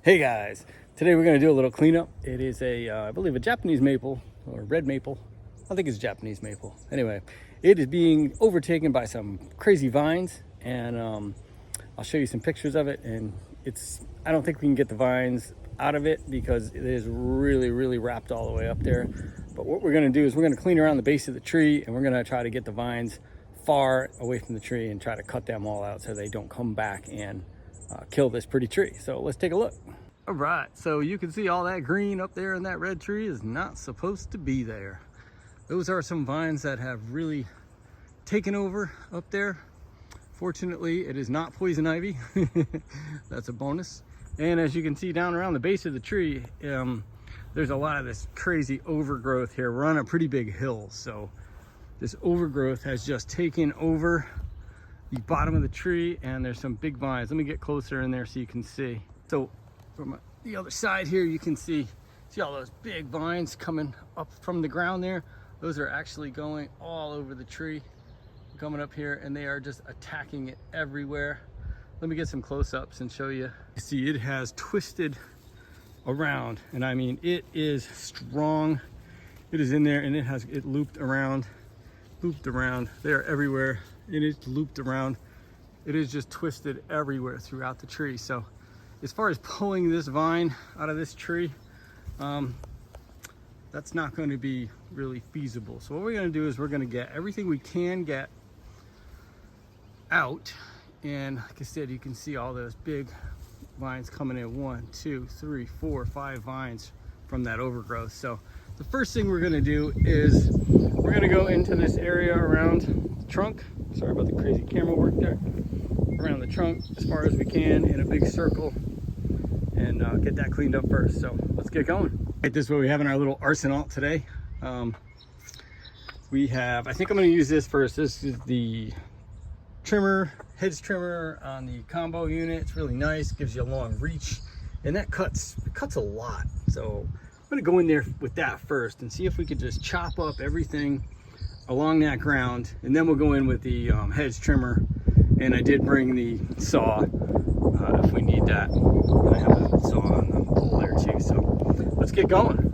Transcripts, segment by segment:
Hey guys, today we're going to do a little cleanup. It is I believe a Japanese maple or red maple. I think it's Japanese maple. Anyway, it is being overtaken by some crazy vines, and I'll show you some pictures of it. And I don't think we can get the vines out of it because it is really wrapped all the way up there. But what we're going to do is we're going to clean around the base of the tree, and we're going to try to get the vines far away from the tree and try to cut them all out so they don't come back and kill this pretty tree. So let's take a look. All right, so you can see all that green up there in that red tree is not supposed to be there. Those are some vines that have really taken over up there. Fortunately, it is not poison ivy. That's a bonus. And as you can see down around the base of the tree, there's a lot of this crazy overgrowth here. We're on a pretty big hill, so this overgrowth has just taken over the bottom of the tree, and there's some big vines. Let me get closer in there so you can see. So from the other side here, you can see all those big vines coming up from the ground there. Those are actually going all over the tree, coming up here, and they are just attacking it everywhere. Let me get some close-ups and show you. You see it has twisted around, and I mean it is strong. It is in there, and it looped around. They are everywhere. It is looped around. It is just twisted everywhere throughout the tree. So as far as pulling this vine out of this tree, that's not going to be really feasible. So what we're going to do is we're going to get everything we can get out. And like I said, you can see all those big vines coming in. 1, 2, 3, 4, 5 vines from that overgrowth. So the first thing we're going to do is we're going to go into this area around the trunk. Sorry about the crazy camera work there. Around the trunk as far as we can in a big circle, and get that cleaned up first. So let's get going. Right, this is what we have in our little arsenal today. We have, I think I'm going to use this first. This is the trimmer, hedge trimmer on the combo unit. It's really nice, gives you a long reach, and that cuts a lot. So I'm going to go in there with that first and see if we could just chop up everything along that ground, and then we'll go in with the hedge trimmer. And I did bring the saw if we need that. And I have a saw on the pole there too. So let's get going.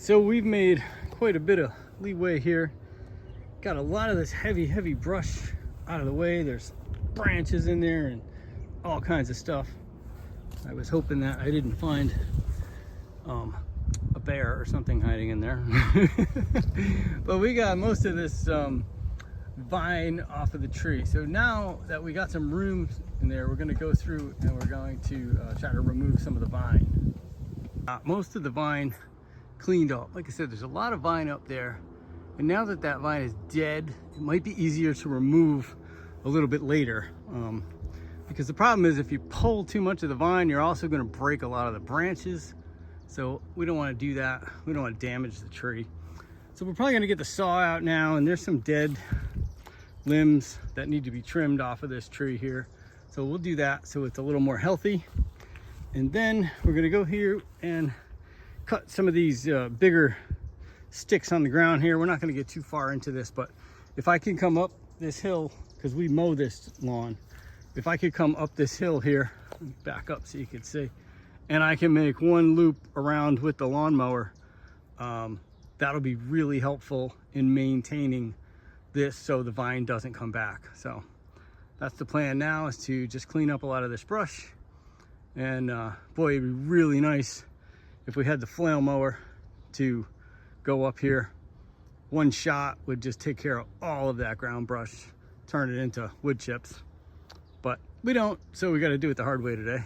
So we've made quite a bit of leeway here. Got a lot of this heavy brush out of the way. There's branches in there and all kinds of stuff. I was hoping that I didn't find a bear or something hiding in there. But we got most of this vine off of the tree. So now that we got some room in there, we're going to go through and we're going to try to remove some of the vine. Most of the vine cleaned up. Like I said, there's a lot of vine up there, and now that that vine is dead, it might be easier to remove a little bit later, because the problem is if you pull too much of the vine, you're also going to break a lot of the branches. So we don't want to do that. We don't want to damage the tree. So we're probably going to get the saw out now, and there's some dead limbs that need to be trimmed off of this tree here. So we'll do that so it's a little more healthy. And then we're going to go here and cut some of these bigger sticks on the ground here. We're not going to get too far into this, but if I can come up this hill, because we mow this lawn, if I could come up this hill here, back up so you can see, and I can make one loop around with the lawnmower, that'll be really helpful in maintaining this so the vine doesn't come back. So that's the plan now, is to just clean up a lot of this brush. And boy, it'd be really nice if we had the flail mower to go up here. One shot would just take care of all of that ground brush, turn it into wood chips. But we don't, so we got to do it the hard way today.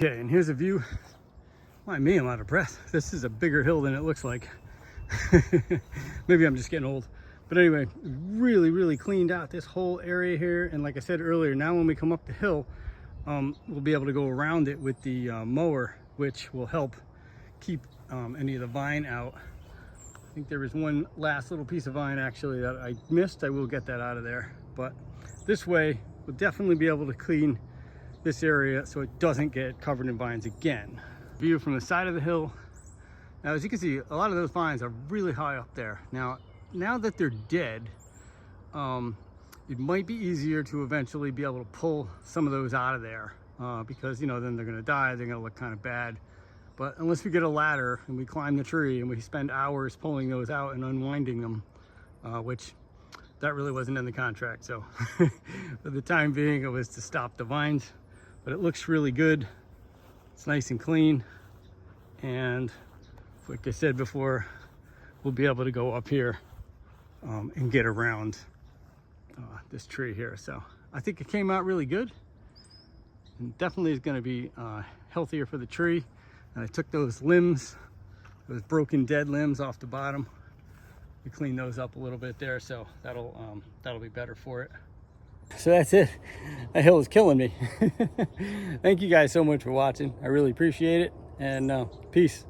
Okay, and here's a view. Why me, I'm out of breath. This is a bigger hill than it looks like. Maybe I'm just getting old. But anyway, really cleaned out this whole area here. And like I said earlier, now when we come up the hill, we'll be able to go around it with the mower, which will help keep any of the vine out. I think there was one last little piece of vine actually that I missed. I will get that out of there. But this way, we'll definitely be able to clean this area so it doesn't get covered in vines again. View from the side of the hill. Now, as you can see, a lot of those vines are really high up there. Now that they're dead, it might be easier to eventually be able to pull some of those out of there because, you know, then they're gonna die, they're gonna look kind of bad. But unless we get a ladder and we climb the tree and we spend hours pulling those out and unwinding them, which that really wasn't in the contract. So for the time being, it was to stop the vines. But it looks really good. It's nice and clean. And like I said before, we'll be able to go up here and get around this tree here. So I think it came out really good. And definitely is going to be healthier for the tree. And I took those limbs, those broken dead limbs off the bottom. We cleaned those up a little bit there, so that'll be better for it. So that's it. That hill is killing me. Thank you guys so much for watching. I really appreciate it, and peace.